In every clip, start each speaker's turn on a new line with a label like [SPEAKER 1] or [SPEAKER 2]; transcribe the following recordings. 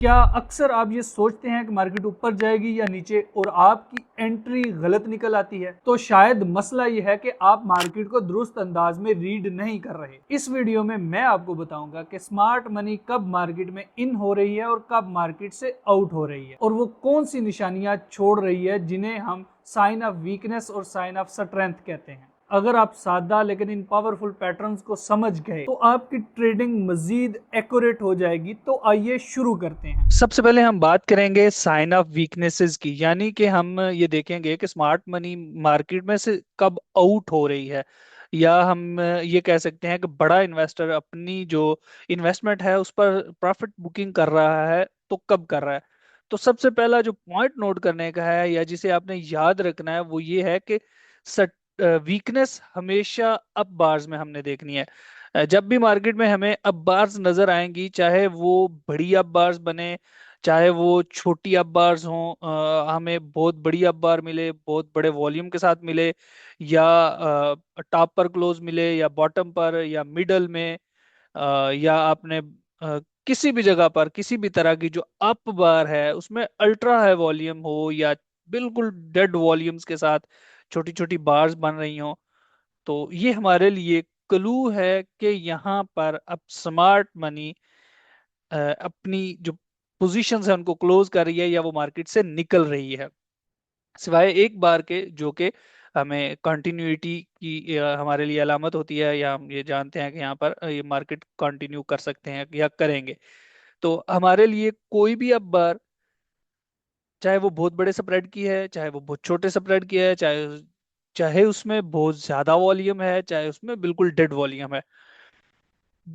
[SPEAKER 1] क्या अक्सर आप ये सोचते हैं कि मार्केट ऊपर जाएगी या नीचे और आपकी एंट्री गलत निकल आती है? तो शायद मसला ये है कि आप मार्केट को दुरुस्त अंदाज में रीड नहीं कर रहे। इस वीडियो में मैं आपको बताऊंगा कि स्मार्ट मनी कब मार्केट में इन हो रही है और कब मार्केट से आउट हो रही है, और वो कौन सी निशानियां छोड़ रही है जिन्हें हम साइन ऑफ वीकनेस और साइन ऑफ स्ट्रेंथ कहते हैं। अगर आप सादा लेकिन इन पावरफुल पैटर्न्स को समझ गए तो आपकी ट्रेडिंग मजीद एक्यूरेट हो जाएगी। तो आइए शुरू करते हैं। सबसे पहले हम बात करेंगे साइन ऑफ वीकनेसेस की, यानी कि हम ये देखेंगे कि स्मार्ट मनी मार्केट में से कब आउट हो रही है, या हम ये कह सकते हैं कि बड़ा इन्वेस्टर अपनी जो इन्वेस्टमेंट है उस पर प्रॉफिट बुकिंग कर रहा है तो कब कर रहा है। तो सबसे पहला जो पॉइंट नोट करने का है या जिसे आपने याद रखना है वो ये है कि वीकनेस हमेशा अप बार्स में हमने देखनी है। जब भी मार्केट में हमें अप बार्स नजर आएंगी, चाहे वो बड़ी अप बार्स बने चाहे वो छोटी अप बार्स हों, हमें बहुत बड़ी अप बार मिले, बहुत बड़े वॉल्यूम के साथ मिले, या टॉप पर क्लोज मिले, या बॉटम पर, या मिडल में, या आपने किसी भी जगह पर किसी भी तरह की जो अप बार है उसमें अल्ट्रा हाई वॉल्यूम हो या बिल्कुल डेड वॉल्यूम्स के साथ छोटी छोटी बार्स बन रही हो, तो ये हमारे लिए क्लू है कि यहाँ पर अब स्मार्ट मनी अपनी जो पोजीशंस है उनको क्लोज कर रही है या वो मार्केट से निकल रही है, सिवाय एक बार के जो कि हमें कंटिन्यूटी की हमारे लिए अलामत होती है, या हम ये जानते हैं कि यहाँ पर ये मार्केट कंटिन्यू कर सकते हैं या करेंगे। तो हमारे लिए कोई भी अब बार, चाहे वो बहुत बड़े स्प्रेड की है, चाहे वो बहुत छोटे स्प्रेड की है, चाहे चाहे उसमें बहुत ज्यादा वॉल्यूम है, चाहे उसमें बिल्कुल डेड वॉल्यूम है,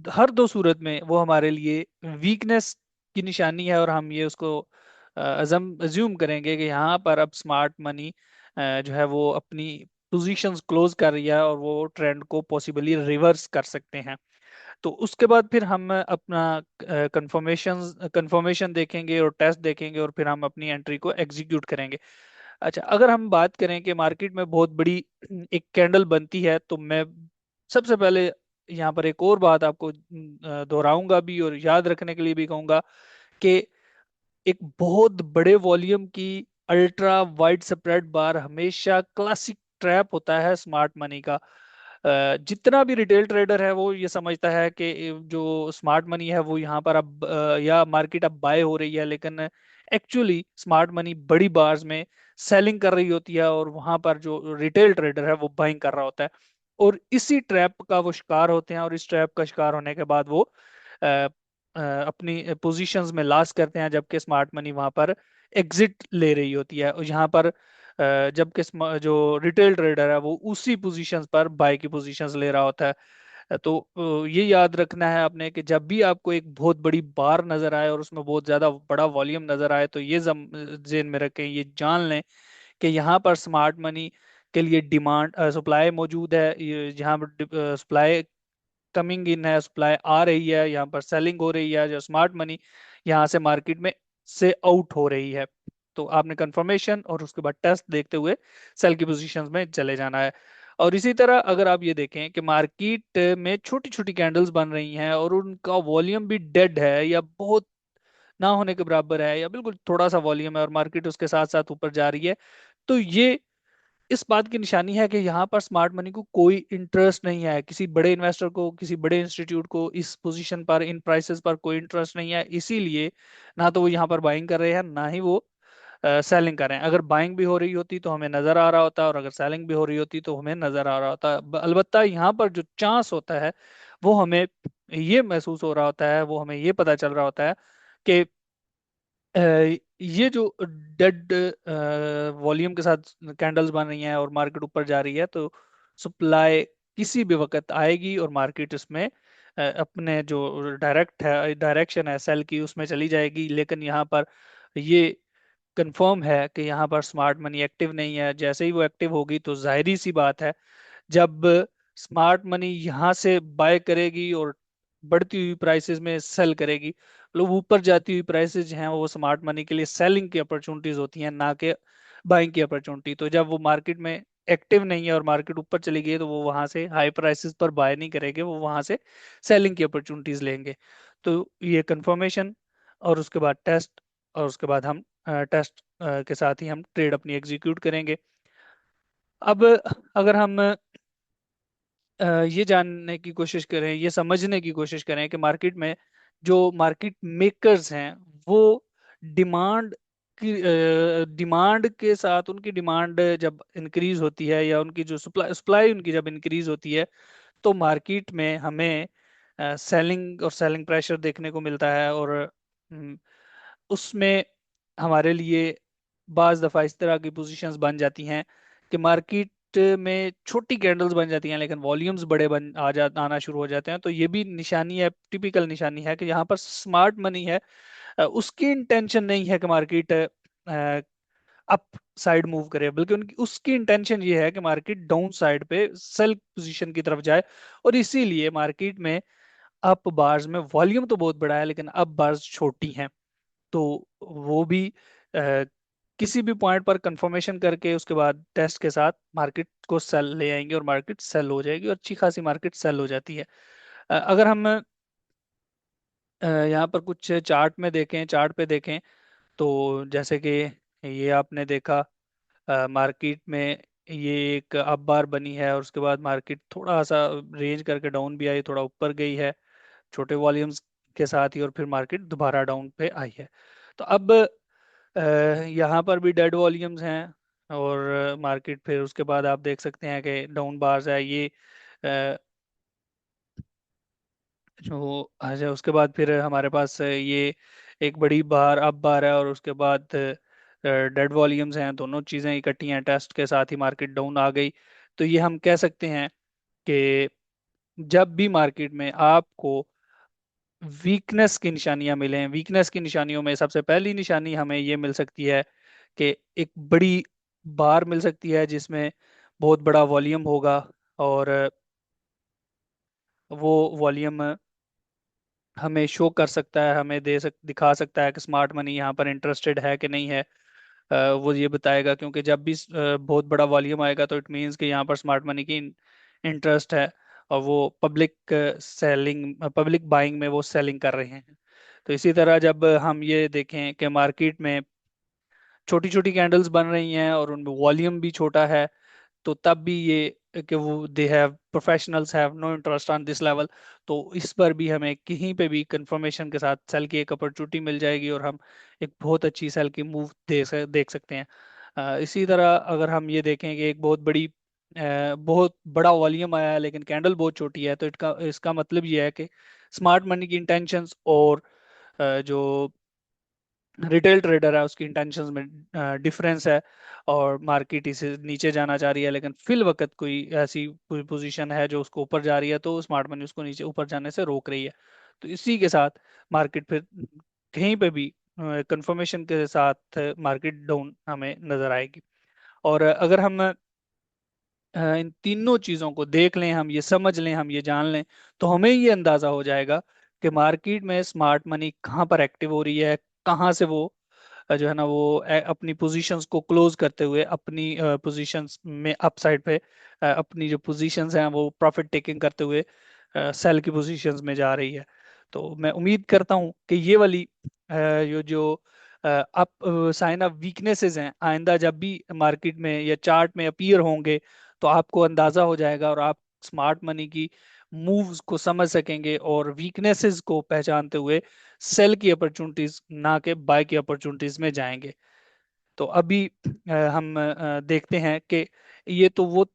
[SPEAKER 1] हर दो सूरत में वो हमारे लिए वीकनेस की निशानी है, और हम ये उसको अज्यूम करेंगे कि यहाँ पर अब स्मार्ट मनी जो है वो अपनी पोजीशंस क्लोज कर रही है और वो ट्रेंड को पॉसिबली रिवर्स कर सकते हैं। तो उसके बाद फिर हम अपना कंफर्मेशन देखेंगे और टेस्ट देखेंगे, और फिर हम अपनी एंट्री को एग्जीक्यूट करेंगे। अच्छा, अगर हम बात करें कि मार्केट में बहुत बड़ी एक कैंडल बनती है, तो मैं सबसे पहले यहाँ पर एक और बात आपको दोहराऊंगा भी और याद रखने के लिए भी कहूंगा कि एक बहुत बड़े वॉल्यूम की अल्ट्रा वाइड स्प्रेड बार हमेशा क्लासिक ट्रैप होता है स्मार्ट मनी का। जितना भी रिटेल ट्रेडर है वो ये समझता है कि जो स्मार्ट मनी है वो यहाँ पर अब या मार्केट अब बाय हो रही है, लेकिन एक्चुअली स्मार्ट मनी बड़ी बार्स में सेलिंग कर रही होती है और वहां पर जो रिटेल ट्रेडर है वो बाइंग कर रहा होता है, और इसी ट्रैप का वो शिकार होते हैं, और इस ट्रैप का शिकार होने के बाद वो अपनी पोजीशंस में लॉस करते हैं, जबकि स्मार्ट मनी वहां पर एग्जिट ले रही होती है, और यहाँ पर जबकि जो रिटेल ट्रेडर है वो उसी पोजीशंस पर बाय की पोजीशंस ले रहा होता है। तो ये याद रखना है आपने कि जब भी आपको एक बहुत बड़ी बार नजर आए और उसमें बहुत ज्यादा बड़ा वॉल्यूम नजर आए, तो ये जेन में रखें, ये जान लें कि यहाँ पर स्मार्ट मनी के लिए डिमांड सप्लाई मौजूद है। जहाँ पर सप्लाई कमिंग इन है, सप्लाई आ रही है, यहाँ पर सेलिंग हो रही है, जो स्मार्ट मनी यहाँ से मार्केट में से आउट हो रही है। तो आपने कंफर्मेशन और उसके बाद टेस्ट देखते हुए सेल की पोजीशंस में चले जाना है। और इसी तरह अगर आप ये देखें कि मार्केट में छोटी छोटी कैंडल्स बन रही हैं और उनका वॉल्यूम भी डेड है या बहुत ना होने के बराबर है या बिल्कुल थोड़ा सा वॉल्यूम है, और मार्केट उसके साथ साथ ऊपर जा रही है, तो ये इस बात की निशानी है कि यहाँ पर स्मार्ट मनी को कोई इंटरेस्ट नहीं है, किसी बड़े इन्वेस्टर को, किसी बड़े इंस्टीट्यूट को इस पोजीशन पर, इन प्राइसेस पर कोई इंटरेस्ट नहीं है। इसीलिए ना तो वो यहाँ पर बाइंग कर रहे हैं, ना ही वो सेलिंग कर रहे हैं। अगर बाइंग भी हो रही होती तो हमें नजर आ रहा होता, और अगर सेलिंग भी हो रही होती तो हमें नजर आ रहा होता। अलबत्ता यहाँ पर जो चांस होता है वो हमें ये महसूस हो रहा होता है, वो हमें ये पता चल रहा होता है कि अ, ये जो डेड वॉल्यूम के साथ कैंडल्स बन रही हैं और मार्केट ऊपर जा रही है, तो सप्लाई किसी भी वक्त आएगी और मार्केट इसमें अपने जो डायरेक्शन है सेल की उसमें चली जाएगी। लेकिन यहाँ पर ये कंफर्म है कि यहाँ पर स्मार्ट मनी एक्टिव नहीं है। जैसे ही वो एक्टिव होगी तो जाहिर सी बात है, जब स्मार्ट मनी यहाँ से बाय करेगी और बढ़ती हुई प्राइसेस में सेल करेगी, लोग ऊपर जाती हुई प्राइसेस हैं वो स्मार्ट मनी के लिए सेलिंग की अपॉर्चुनिटीज होती हैं, ना कि बाइंग की अपॉर्चुनिटी। तो जब वो मार्केट में एक्टिव नहीं है और मार्केट ऊपर चली गई है, तो वो वहां से हाई प्राइसेस पर बाय नहीं करेंगे, वो वहां से सेलिंग की अपॉर्चुनिटीज लेंगे। तो ये कंफर्मेशन और उसके बाद टेस्ट, और उसके बाद हम टेस्ट के साथ ही हम ट्रेड अपनी एग्जीक्यूट करेंगे। अब अगर हम ये जानने की कोशिश करें, ये समझने की कोशिश करें कि मार्केट में जो मार्केट मेकर्स हैं वो डिमांड की डिमांड के साथ, उनकी डिमांड जब इंक्रीज होती है या उनकी जो सप्लाई सप्लाई उनकी जब इंक्रीज होती है, तो मार्केट में हमें सेलिंग और सेलिंग प्रेशर देखने को मिलता है। और उसमें हमारे लिए बाज दफा इस तरह की पोजीशंस बन जाती हैं कि मार्केट में छोटी कैंडल्स बन जाती हैं लेकिन वॉल्यूम्स बड़े बन आ जा आना शुरू हो जाते हैं। तो ये भी निशानी है, टिपिकल निशानी है कि यहाँ पर स्मार्ट मनी है, उसकी इंटेंशन नहीं है कि मार्केट अप साइड मूव करे, बल्कि उनकी उसकी इंटेंशन ये है कि मार्केट डाउन साइड पे सेल पोजीशन की तरफ जाए। और इसीलिए मार्केट में अप बार्स में वॉल्यूम तो बहुत बड़ा है लेकिन अप बार्स छोटी हैं। तो वो भी अ, किसी भी पॉइंट पर कंफर्मेशन करके उसके बाद टेस्ट के साथ मार्केट को सेल ले आएंगे और मार्केट सेल हो जाएगी और अच्छी खासी मार्केट सेल हो जाती है। अगर हम यहाँ पर कुछ चार्ट में देखें, चार्ट पे देखें, तो जैसे कि ये आपने देखा मार्केट में ये एक अप बार बनी है और उसके बाद मार्केट थोड़ा सा रेंज करके डाउन भी आई, थोड़ा ऊपर गई है छोटे वॉल्यूम्स के साथ ही, और फिर मार्केट दोबारा डाउन पे आई है। तो अब यहाँ पर भी डेड वॉल्यूम्स हैं और मार्केट फिर उसके बाद आप देख सकते हैं कि डाउन बार्स है ये जो अच्छा, उसके बाद फिर हमारे पास ये एक बड़ी बार अप बार है और उसके बाद डेड वॉल्यूम्स हैं, दोनों चीज़ें इकट्ठी हैं, टेस्ट के साथ ही मार्केट डाउन आ गई। तो ये हम कह सकते हैं कि जब भी मार्केट में आपको वीकनेस की निशानियां मिलें, वीकनेस की निशानियों में सबसे पहली निशानी हमें ये मिल सकती है कि एक बड़ी बार मिल सकती है जिसमें बहुत बड़ा वॉल्यूम होगा, और वो वॉल्यूम हमें शो कर सकता है, हमें दिखा सकता है कि स्मार्ट मनी यहाँ पर इंटरेस्टेड है कि नहीं है। वो ये बताएगा, क्योंकि जब भी बहुत बड़ा वॉल्यूम आएगा तो इट मीन्स कि यहाँ पर स्मार्ट मनी की इंटरेस्ट है और वो पब्लिक बाइंग में वो सेलिंग कर रहे हैं। तो इसी तरह जब हम ये देखें कि मार्केट में छोटी छोटी कैंडल्स बन रही हैं और उनमें वॉल्यूम भी छोटा है, तो तब भी ये कि वो they have professionals have no interest on this level, तो इस पर भी हमें कहीं पे भी कंफर्मेशन के साथ सेल की एक अपॉर्चुनिटी मिल जाएगी और हम एक बहुत अच्छी सेल की मूव देख सकते हैं। इसी तरह अगर हम ये देखें कि एक बहुत बड़ा वॉल्यूम आया है लेकिन कैंडल बहुत छोटी है, तो इसका इसका मतलब ये है कि स्मार्ट मनी की इंटेंशंस और जो रिटेल ट्रेडर है उसकी इंटेंशंस में डिफरेंस है, और मार्केट इसे नीचे जाना चाह रही है लेकिन फिल वक्त कोई ऐसी कोई पोजीशन है जो उसको ऊपर जा रही है, तो स्मार्ट मनी उसको नीचे ऊपर जाने से रोक रही है। तो इसी के साथ मार्केट फिर कहीं पे भी कंफर्मेशन के साथ मार्केट डाउन हमें नजर आएगी। और अगर हम इन तीनों चीजों को देख लें, हम ये समझ लें, हम ये जान लें, तो हमें ये अंदाजा हो जाएगा कि मार्केट में स्मार्ट मनी कहाँ पर एक्टिव हो रही है, कहाँ से वो जो है ना वो अपनी पोजीशंस को क्लोज करते हुए अपनी पोजीशंस में अपसाइड पे अपनी जो पोजीशंस हैं वो प्रॉफिट टेकिंग करते हुए सेल की पोजीशंस में जा रही है। तो मैं उम्मीद करता हूँ कि ये वाली ये जो अप साइन ऑफ वीकनेसेस हैं आइंदा जब भी मार्केट में या चार्ट में अपीयर होंगे तो आपको अंदाजा हो जाएगा और आप स्मार्ट मनी की मूव्स को समझ सकेंगे और वीकनेसेस को पहचानते हुए सेल की अपॉर्चुनिटीज ना के बाय की अपॉर्चुनिटीज में जाएंगे। तो अभी हम देखते हैं कि ये तो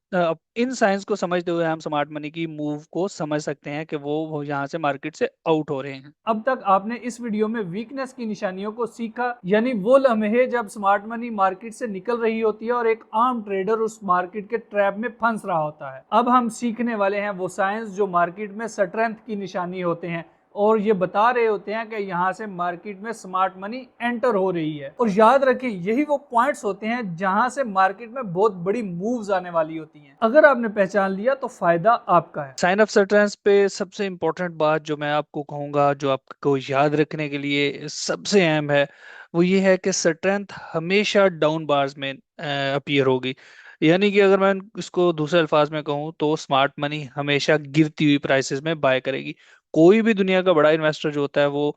[SPEAKER 1] इन साइंस को समझते हुए हम स्मार्ट मनी की मूव को समझ सकते हैं कि वो यहाँ से मार्केट से आउट हो रहे हैं। अब तक आपने इस वीडियो में वीकनेस की निशानियों को सीखा, यानी वो लम्हे जब स्मार्ट मनी मार्केट से निकल रही होती है और एक आम ट्रेडर उस मार्केट के ट्रैप में फंस रहा होता है। अब हम सीखने वाले हैं वो साइंस जो मार्केट में स्ट्रेंथ की निशानी होते हैं और ये बता रहे होते हैं कि यहाँ से मार्केट में स्मार्ट मनी एंटर हो रही है। और याद रखें यही वो पॉइंट्स होते हैं जहां से मार्केट में बहुत बड़ी मूव्स आने वाली होती हैं। अगर आपने पहचान लिया तो फायदा आपका है। साइन ऑफ सटरेंस पे सबसे इंपॉर्टेंट बात जो मैं आपको कहूंगा, जो आपको याद रखने के लिए सबसे अहम है, वो ये है कि स्ट्रेंथ हमेशा डाउन बार्स में अपीयर होगी। यानी कि अगर मैं इसको दूसरे अल्फाज में कहूँ तो स्मार्ट मनी हमेशा गिरती हुई प्राइसेस में बाय करेगी। कोई भी दुनिया का बड़ा इन्वेस्टर जो होता है वो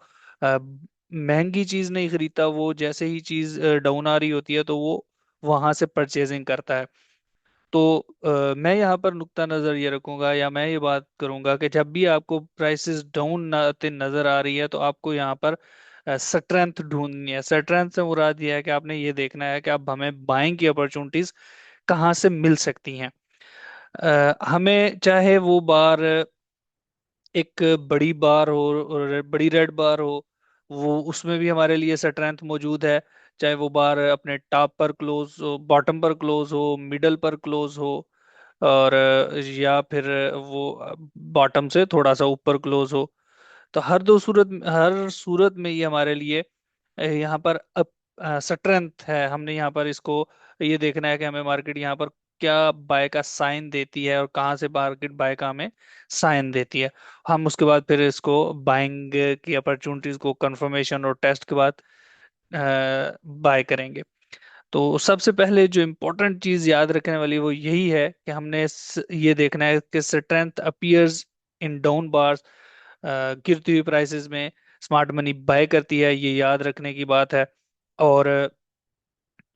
[SPEAKER 1] महंगी चीज नहीं खरीदता, वो जैसे ही चीज डाउन आ रही होती है तो वो वहां से परचेजिंग करता है। तो मैं यहाँ पर नुक्ता नजर ये रखूंगा, या मैं ये बात करूंगा कि जब भी आपको प्राइसेस डाउन आते नजर आ रही है तो आपको यहाँ पर स्ट्रेंथ ढूंढनी है। स्ट्रेंथ से मुराद ये है कि आपने ये देखना है कि अब हमें बाइंग की अपॉर्चुनिटीज कहाँ से मिल सकती हैं। हमें चाहे वो बार एक बड़ी बार हो और बड़ी रेड बार हो, वो उसमें भी हमारे लिए स्ट्रेंथ मौजूद है। चाहे वो बार अपने टॉप पर क्लोज हो, बॉटम पर क्लोज हो, मिडल पर क्लोज हो, और या फिर वो बॉटम से थोड़ा सा ऊपर क्लोज हो। तो हर सूरत में ये हमारे लिए यहाँ पर अप स्ट्रेंथ है। हमने यहाँ पर इसको ये देखना है कि हमें मार्केट यहाँ पर क्या बाय का साइन देती है और कहाँ से मार्केट बाय का हमें साइन देती है। हम उसके बाद फिर इसको बाइंग की अपॉर्चुनिटीज को कंफर्मेशन और टेस्ट के बाद बाय करेंगे। तो सबसे पहले जो इम्पोर्टेंट चीज याद रखने वाली वो यही है कि हमने ये देखना है कि स्ट्रेंथ अपीयर्स इन डाउन बार्स, गिरती हुई प्राइसेस में स्मार्ट मनी बाय करती है, ये याद रखने की बात है। और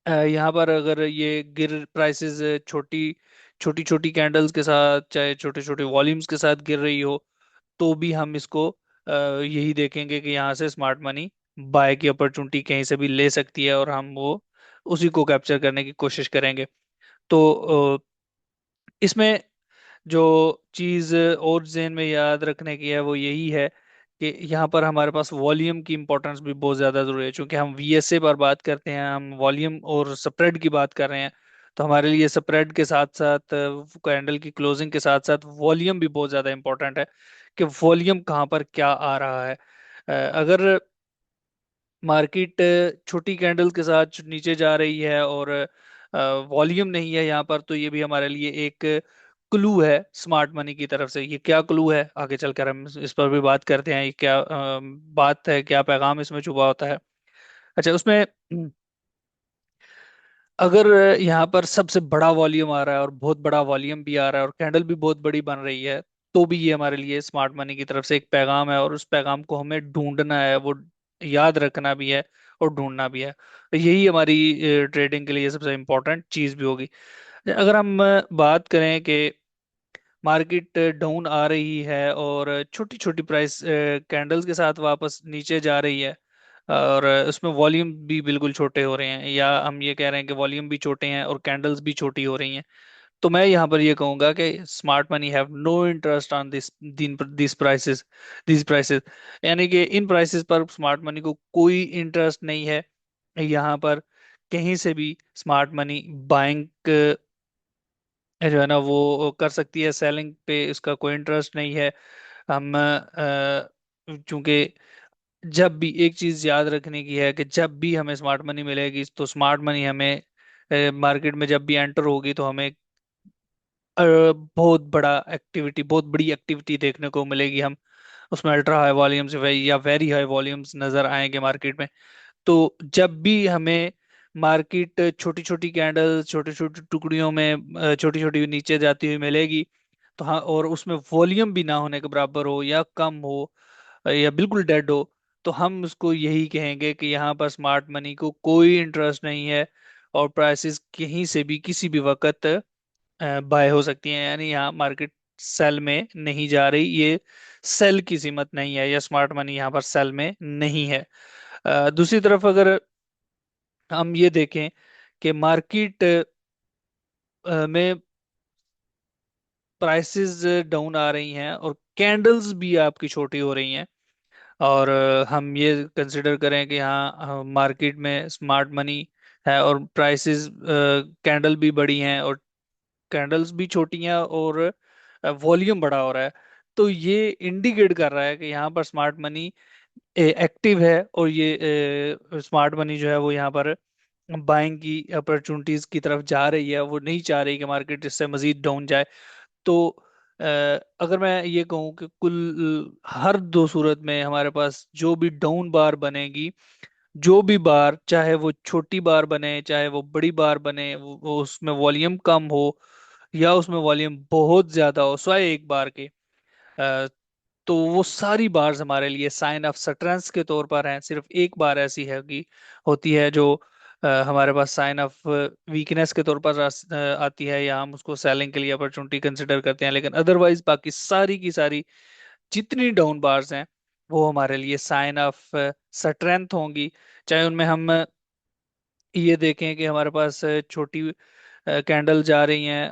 [SPEAKER 1] यहाँ पर अगर ये गिर प्राइसेस छोटी छोटी छोटी कैंडल्स के साथ, चाहे छोटे छोटे वॉल्यूम्स के साथ गिर रही हो, तो भी हम इसको यही देखेंगे कि यहाँ से स्मार्ट मनी बाय की अपॉर्चुनिटी कहीं से भी ले सकती है, और हम वो उसी को कैप्चर करने की कोशिश करेंगे। तो इसमें जो चीज और जेन में याद रखने की है वो यही है कि यहाँ पर हमारे पास वॉल्यूम की इंपॉर्टेंस भी बहुत ज्यादा जरूरी है। क्योंकि हम वीएसए पर बात करते हैं, हम वॉल्यूम और स्प्रेड की बात कर रहे हैं, तो हमारे लिए स्प्रेड के साथ साथ कैंडल की क्लोजिंग के साथ साथ वॉल्यूम भी बहुत ज्यादा इंपॉर्टेंट है कि वॉल्यूम कहाँ पर क्या आ रहा है। अगर मार्केट छोटी कैंडल के साथ नीचे जा रही है और वॉल्यूम नहीं है यहाँ पर, तो ये भी हमारे लिए एक क्लू है स्मार्ट मनी की तरफ से। ये क्या क्लू है, आगे चलकर हम इस पर भी बात करते हैं। ये क्या बात है, क्या पैगाम इसमें छुपा होता है। अच्छा, उसमें अगर यहाँ पर सबसे बड़ा वॉल्यूम आ रहा है और बहुत बड़ा वॉल्यूम भी आ रहा है और कैंडल भी बहुत बड़ी बन रही है, तो भी ये हमारे लिए स्मार्ट मनी की तरफ से एक पैगाम है, और उस पैगाम को हमें ढूंढना है, वो याद रखना भी है और ढूंढना भी है। तो यही हमारी ट्रेडिंग के लिए सबसे इम्पोर्टेंट चीज भी होगी। अगर हम बात करें कि मार्केट डाउन आ रही है और छोटी छोटी प्राइस कैंडल्स के साथ वापस नीचे जा रही है, और उसमें वॉल्यूम भी बिल्कुल छोटे हो रहे हैं, या हम ये कह रहे हैं कि वॉल्यूम भी छोटे हैं और कैंडल्स भी छोटी हो रही हैं, तो मैं यहाँ पर ये कहूंगा कि smart money have no interest on this prices. यानी कि इन प्राइसेस पर स्मार्ट मनी को कोई इंटरेस्ट नहीं है। यहाँ पर कहीं से भी स्मार्ट मनी बाइंग जो है ना वो कर सकती है, सेलिंग पे इसका कोई इंटरेस्ट नहीं है। हम चूंकि जब भी एक चीज याद रखने की है कि जब भी हमें स्मार्ट मनी मिलेगी तो स्मार्ट मनी हमें मार्केट में जब भी एंटर होगी तो हमें बहुत बड़ी एक्टिविटी देखने को मिलेगी। हम उसमें अल्ट्रा हाई वॉल्यूम्स या वेरी हाई वॉल्यूम्स नजर आएंगे मार्केट में। तो जब भी हमें मार्केट छोटी छोटी कैंडल छोटी छोटी टुकड़ियों में छोटी छोटी नीचे जाती हुई मिलेगी, तो हाँ, और उसमें वॉल्यूम भी ना होने के बराबर हो या कम हो या बिल्कुल डेड हो, तो हम उसको यही कहेंगे कि यहाँ पर स्मार्ट मनी को कोई इंटरेस्ट नहीं है, और प्राइसेस कहीं से भी किसी भी वक्त बाय हो सकती हैं। यानी यहाँ मार्केट सेल में नहीं जा रही, ये सेल की कीमत नहीं है, या स्मार्ट मनी यहाँ पर सेल में नहीं है। दूसरी तरफ अगर हम ये देखें कि मार्केट में प्राइसेस डाउन आ रही हैं और कैंडल्स भी आपकी छोटी हो रही हैं, और हम ये कंसिडर करें कि हाँ मार्केट में स्मार्ट मनी है और प्राइसेस कैंडल भी बड़ी हैं और कैंडल्स भी छोटी हैं और वॉल्यूम बड़ा हो रहा है, तो ये इंडिकेट कर रहा है कि यहाँ पर स्मार्ट मनी एक्टिव है, और ये स्मार्ट मनी जो है वो यहाँ पर बाइंग की अपॉर्चुनिटीज की तरफ जा रही है। वो नहीं चाह रही कि मार्केट इससे मजीद डाउन जाए। तो अ, अगर मैं ये कहूँ कि कुल हर दो सूरत में हमारे पास जो भी डाउन बार बनेगी, जो भी बार, चाहे वो छोटी बार बने चाहे वो बड़ी बार बने, वो उसमें वॉल्यूम कम हो या उसमें वॉल्यूम बहुत ज्यादा हो, स्वाय एक बार के, तो वो सारी बार्स हमारे लिए साइन ऑफ स्ट्रेंथ के तौर पर हैं। सिर्फ एक बार ऐसी है कि होती है जो हमारे पास साइन ऑफ वीकनेस के तौर पर आती है, या हम उसको सेलिंग के लिए अपॉर्चुनिटी कंसिडर करते हैं। लेकिन अदरवाइज बाकी सारी की सारी जितनी डाउन बार्स हैं वो हमारे लिए साइन ऑफ स्ट्रेंथ होंगी। चाहे उनमें हम ये देखें कि हमारे पास छोटी कैंडल जा रही हैं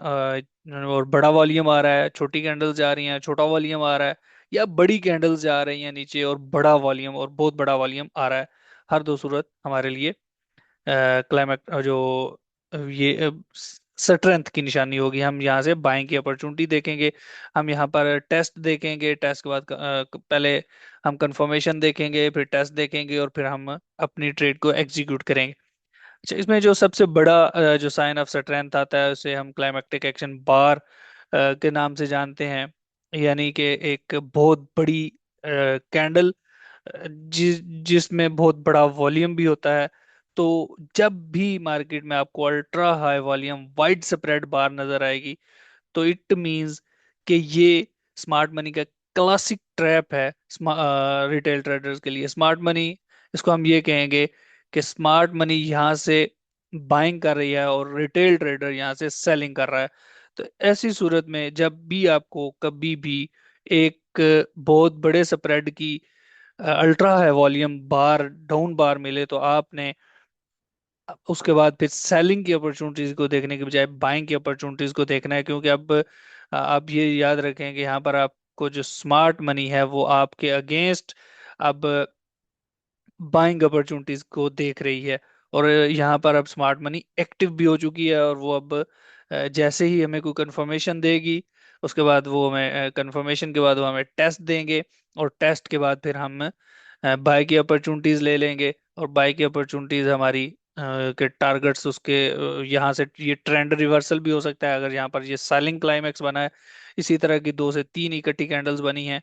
[SPEAKER 1] और बड़ा वॉल्यूम आ रहा है, छोटी कैंडल जा रही हैं, छोटा वॉल्यूम आ रहा है, या बड़ी कैंडल्स जा रही हैं नीचे और बड़ा वॉल्यूम और बहुत बड़ा वॉल्यूम आ रहा है। हर दो सूरत हमारे लिए क्लाइमेट जो ये स्ट्रेंथ की निशानी होगी। हम यहाँ से बाइंग की अपॉर्चुनिटी देखेंगे, हम यहाँ पर टेस्ट देखेंगे, टेस्ट के बाद पहले हम कंफर्मेशन देखेंगे, फिर टेस्ट देखेंगे, और फिर हम अपनी ट्रेड को एग्जीक्यूट करेंगे। अच्छा, इसमें जो सबसे बड़ा जो साइन ऑफ स्ट्रेंथ आता है उसे हम क्लाइमेक्टिक एक्शन बार के नाम से जानते हैं। यानी कि एक बहुत बड़ी कैंडल जिसमें बहुत बड़ा वॉल्यूम भी होता है। तो जब भी मार्केट में आपको ultra high volume wide spread bar नजर आएगी, तो इट मींस कि ये स्मार्ट मनी का क्लासिक ट्रैप है। रिटेल ट्रेडर्स के लिए स्मार्ट मनी, इसको हम ये कहेंगे कि स्मार्ट मनी यहाँ से बाइंग कर रही है और रिटेल ट्रेडर यहाँ से सेलिंग कर रहा है। तो ऐसी सूरत में जब भी आपको कभी भी एक बहुत बड़े स्प्रेड की अल्ट्रा है वॉल्यूम बार डाउन बार मिले, तो आपने उसके बाद फिर सेलिंग की अपॉर्चुनिटीज को देखने के बजाय बाइंग की अपॉर्चुनिटीज को देखना है। क्योंकि अब आप ये याद रखें कि यहाँ पर आपको जो स्मार्ट मनी है वो आपके अगेंस्ट अब बाइंग अपॉर्चुनिटीज को देख रही है। और यहाँ पर अब स्मार्ट मनी एक्टिव भी हो चुकी है, और वो अब जैसे ही हमें कोई कंफर्मेशन देगी, उसके बाद वो हमें कंफर्मेशन के बाद वो हमें टेस्ट देंगे, और टेस्ट के बाद फिर हम बाय की अपॉर्चुनिटीज ले लेंगे। और बाय की अपॉर्चुनिटीज हमारी के टारगेट्स उसके यहाँ से ये ट्रेंड रिवर्सल भी हो सकता है। अगर यहाँ पर ये सेलिंग क्लाइमेक्स बना है, इसी तरह की दो से तीन इकट्ठी कैंडल्स बनी हैं,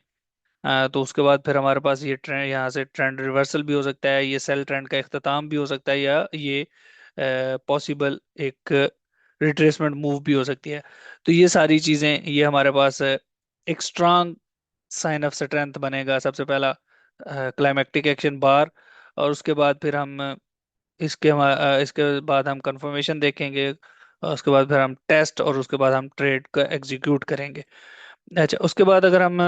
[SPEAKER 1] तो उसके बाद फिर हमारे पास ये ट्रेंड यहाँ से ट्रेंड रिवर्सल भी हो सकता है, ये सेल ट्रेंड का इख्तिताम भी हो सकता है, या ये पॉसिबल एक रिट्रेसमेंट मूव भी हो सकती है। तो ये सारी चीज़ें ये हमारे पास एक स्ट्रांग साइन ऑफ स्ट्रेंथ बनेगा। सबसे पहला क्लाइमेक्टिक एक्शन बार, और उसके बाद फिर हम इसके बाद हम कंफर्मेशन देखेंगे, और उसके बाद फिर हम टेस्ट, और उसके बाद हम ट्रेड का एग्जीक्यूट करेंगे। अच्छा, उसके बाद अगर हम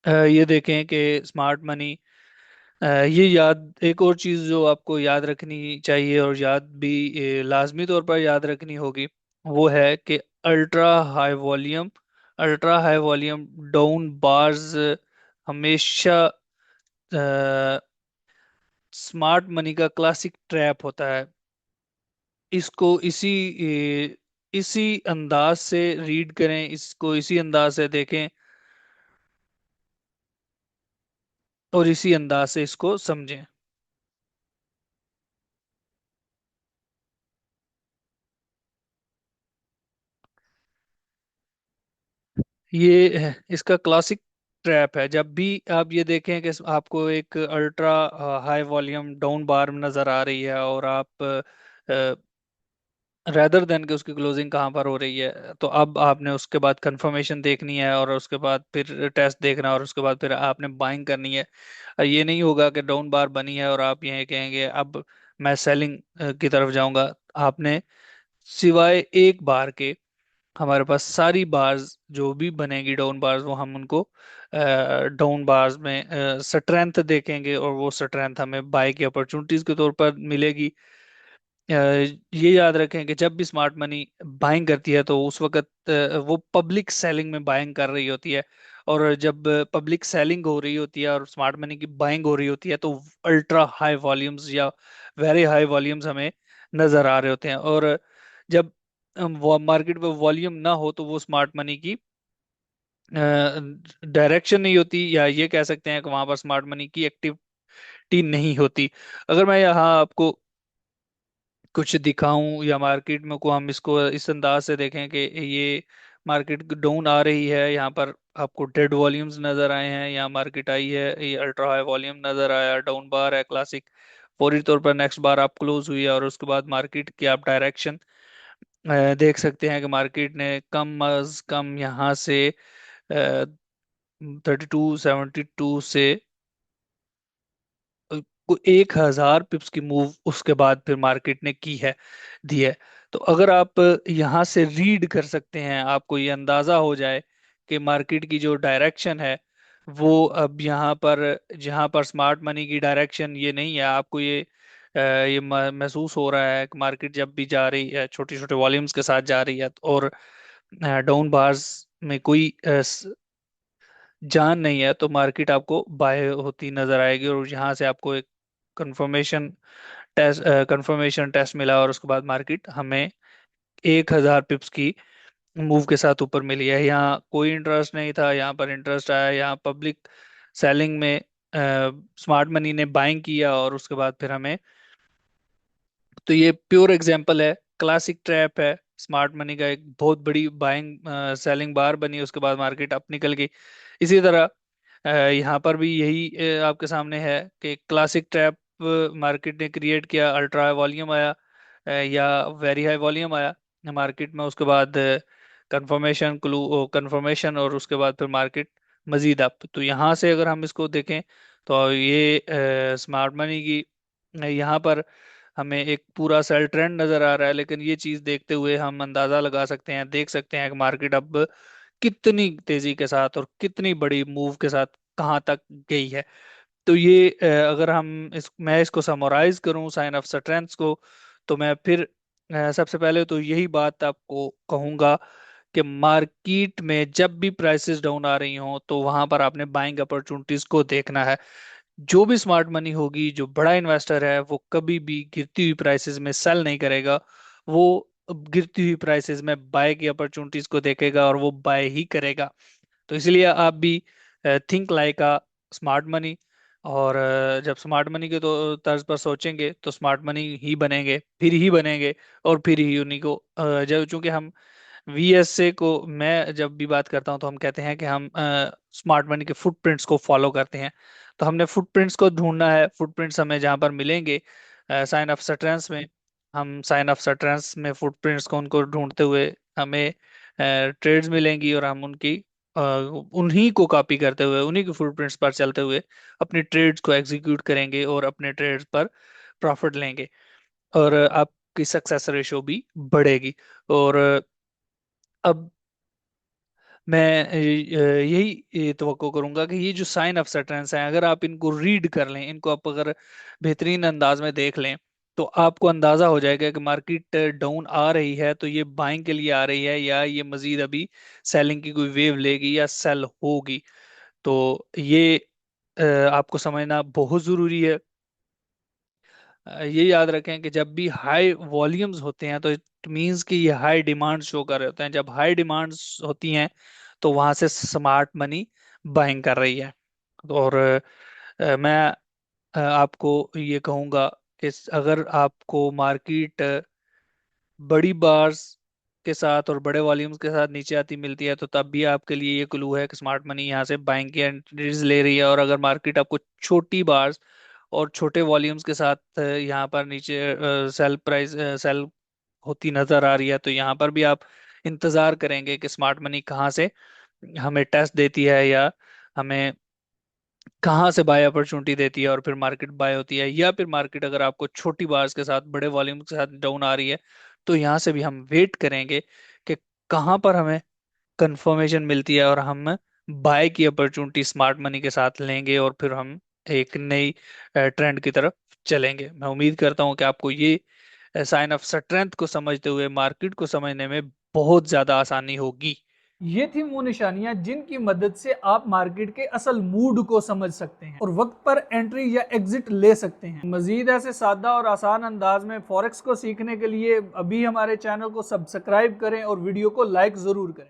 [SPEAKER 1] ये देखें कि स्मार्ट मनी, ये याद एक और चीज़ जो आपको याद रखनी चाहिए और याद भी लाजमी तौर पर याद रखनी होगी, वो है कि ultra high volume ultra high volume down bars हमेशा स्मार्ट मनी का क्लासिक ट्रैप होता है। इसको इसी अंदाज से रीड करें, इसको इसी अंदाज से देखें, और इसी अंदाज से इसको समझें। इसका क्लासिक ट्रैप है। जब भी आप ये देखें कि आपको एक अल्ट्रा हाई वॉल्यूम डाउन बार नजर आ रही है, और आप रेदर देन कि उसकी क्लोजिंग कहाँ पर हो रही है, तो अब आपने उसके बाद कंफर्मेशन देखनी है, और उसके बाद फिर टेस्ट देखना है, और उसके बाद फिर आपने बाइंग करनी है। और ये नहीं होगा कि डाउन बार बनी है और आप ये कहेंगे अब मैं सेलिंग की तरफ जाऊंगा। आपने सिवाय एक बार के हमारे पास सारी बार्स जो भी बनेगी डाउन बार्स, वो हम उनको डाउन बार्स में स्ट्रेंथ देखेंगे, और वो स्ट्रेंथ हमें बाय की अपॉर्चुनिटीज के तौर पर मिलेगी। ये याद रखें कि जब भी स्मार्ट मनी बाइंग करती है, तो उस वक्त वो पब्लिक सेलिंग में बाइंग कर रही होती है। और जब पब्लिक सेलिंग हो रही होती है और स्मार्ट मनी की बाइंग हो रही होती है, तो अल्ट्रा हाई वॉल्यूम्स या वेरी हाई वॉल्यूम्स हमें नजर आ रहे होते हैं। और जब वो मार्केट में वॉल्यूम ना हो, तो वो स्मार्ट मनी की डायरेक्शन नहीं होती, या ये कह सकते हैं कि वहां पर स्मार्ट मनी की एक्टिविटी नहीं होती। अगर मैं यहाँ आपको कुछ दिखाऊं, या मार्केट में को हम इसको इस अंदाज से देखें कि ये मार्केट डाउन आ रही है, यहाँ पर आपको डेड वॉल्यूम्स नजर आए हैं, यहाँ मार्केट आई है, ये अल्ट्रा हाई वॉल्यूम नजर आया, डाउन बार है क्लासिक, फौरी तौर पर नेक्स्ट बार आप क्लोज हुई है, और उसके बाद मार्केट की आप डायरेक्शन देख सकते हैं कि मार्केट ने कम अज कम यहाँ से 3272 से 1000 पिप्स की मूव उसके बाद फिर मार्केट ने की है, दी है। तो अगर आप यहाँ से रीड कर सकते हैं, आपको ये अंदाजा हो जाए कि मार्केट की जो डायरेक्शन है वो अब यहाँ पर, जहाँ पर स्मार्ट मनी की डायरेक्शन ये नहीं है, आपको ये महसूस हो रहा है कि मार्केट जब भी जा रही है छोटे छोटे वॉल्यूम्स के साथ जा रही है, और डाउन बार्स में कोई जान नहीं है, तो मार्केट आपको बाय होती नजर आएगी। और यहाँ से आपको एक कंफर्मेशन कंफर्मेशन टेस्ट मिला, और उसके बाद मार्केट हमें 1000 पिप्स की मूव के साथ ऊपर मिली है। यहाँ कोई इंटरेस्ट नहीं था, यहाँ पर इंटरेस्ट आया, यहाँ पब्लिक सेलिंग में स्मार्ट मनी ने बाइंग किया, और उसके बाद फिर हमें, तो ये प्योर एग्जांपल है, क्लासिक ट्रैप है स्मार्ट मनी का, एक बहुत बड़ी बाइंग सेलिंग बार बनी, उसके बाद मार्केट अप निकल गई। इसी तरह यहाँ पर भी यही आपके सामने है कि क्लासिक ट्रैप मार्केट ने क्रिएट किया, अल्ट्रा वॉल्यूम आया या वेरी हाई वॉल्यूम आया मार्केट में, उसके बाद कंफर्मेशन, और उसके बाद फिर मार्केट मजीद अप। तो यहाँ से अगर हम इसको देखें, तो ये स्मार्ट मनी की यहाँ पर हमें एक पूरा सेल ट्रेंड नजर आ रहा है, लेकिन ये चीज देखते हुए हम अंदाजा लगा सकते हैं, देख सकते हैं कि मार्केट अब कितनी तेजी के साथ और कितनी बड़ी मूव के साथ कहाँ तक गई है। तो ये अगर हम मैं इसको समराइज करूं साइन ऑफ स्ट्रेंथ को, तो मैं फिर सबसे पहले तो यही बात आपको कहूंगा कि मार्केट में जब भी प्राइसेस डाउन आ रही हों, तो वहां पर आपने बाइंग अपॉर्चुनिटीज को देखना है। जो भी स्मार्ट मनी होगी, जो बड़ा इन्वेस्टर है, वो कभी भी गिरती हुई प्राइसेस में सेल नहीं करेगा, वो गिरती हुई प्राइसेस में बाय की अपॉर्चुनिटीज को देखेगा और वो बाय ही करेगा। तो इसलिए आप भी think like a smart money, और जब स्मार्ट मनी के तो तर्ज पर सोचेंगे, तो स्मार्ट मनी ही बनेंगे, फिर ही बनेंगे, और फिर ही उन्हीं को जब, चूंकि हम वीएसए को, मैं जब भी बात करता हूं तो हम कहते हैं कि हम स्मार्ट मनी के फुटप्रिंट्स को फॉलो करते हैं। तो हमने फुटप्रिंट्स को ढूंढना है, फुटप्रिंट्स हमें जहां पर मिलेंगे साइन ऑफ सट्रेंस में, हम साइन ऑफ सट्रेंस में फुटप्रिंट्स को, उनको ढूंढते हुए हमें ट्रेड्स मिलेंगी, और हम उनकी उन्हीं को कॉपी करते हुए, उन्हीं के फुटप्रिंट्स पर चलते हुए अपनी ट्रेड्स को एग्जीक्यूट करेंगे, और अपने ट्रेड्स पर प्रॉफिट लेंगे, और आपकी सक्सेस रेशो भी बढ़ेगी। और अब मैं यही तवक्को करूंगा कि ये जो साइन ऑफ सटरेंस हैं, अगर आप इनको रीड कर लें, इनको आप अगर बेहतरीन अंदाज में देख लें, तो आपको अंदाजा हो जाएगा कि मार्केट डाउन आ रही है तो ये बाइंग के लिए आ रही है, या ये मजीद अभी सेलिंग की कोई वेव लेगी या सेल होगी। तो ये आपको समझना बहुत ज़रूरी है। ये याद रखें कि जब भी हाई वॉल्यूम्स होते हैं, तो इट मींस कि ये हाई डिमांड शो कर रहे होते हैं। जब हाई डिमांड्स होती हैं, तो वहां से स्मार्ट मनी बाइंग कर रही है। और मैं आपको ये कहूंगा कि अगर आपको मार्केट बड़ी बार्स के साथ और बड़े वॉल्यूम्स के साथ नीचे आती मिलती है, तो तब भी आपके लिए ये क्लू है कि स्मार्ट मनी यहाँ से बाइंग की एंट्रीज ले रही है। और अगर मार्केट आपको छोटी बार्स और छोटे वॉल्यूम्स के साथ यहाँ पर नीचे सेल होती नजर आ रही है, तो यहाँ पर भी आप इंतजार करेंगे कि स्मार्ट मनी कहाँ से हमें टेस्ट देती है, या हमें कहाँ से बाय अपॉर्चुनिटी देती है, और फिर मार्केट बाय होती है। या फिर मार्केट अगर आपको छोटी बार्स के साथ बड़े वॉल्यूम के साथ डाउन आ रही है, तो यहाँ से भी हम वेट करेंगे कि कहाँ पर हमें कंफर्मेशन मिलती है, और हम बाय की अपॉर्चुनिटी स्मार्ट मनी के साथ लेंगे, और फिर हम एक नई ट्रेंड की तरफ चलेंगे। मैं उम्मीद करता हूँ कि आपको ये साइन ऑफ स्ट्रेंथ को समझते हुए मार्केट को समझने में बहुत ज्यादा आसानी होगी।
[SPEAKER 2] ये थी वो निशानियां जिनकी मदद से आप मार्केट के असल मूड को समझ सकते हैं और वक्त पर एंट्री या एग्जिट ले सकते हैं। मजीद ऐसे सादा और आसान अंदाज में फॉरेक्स को सीखने के लिए अभी हमारे चैनल को सब्सक्राइब करें और वीडियो को लाइक जरूर करें।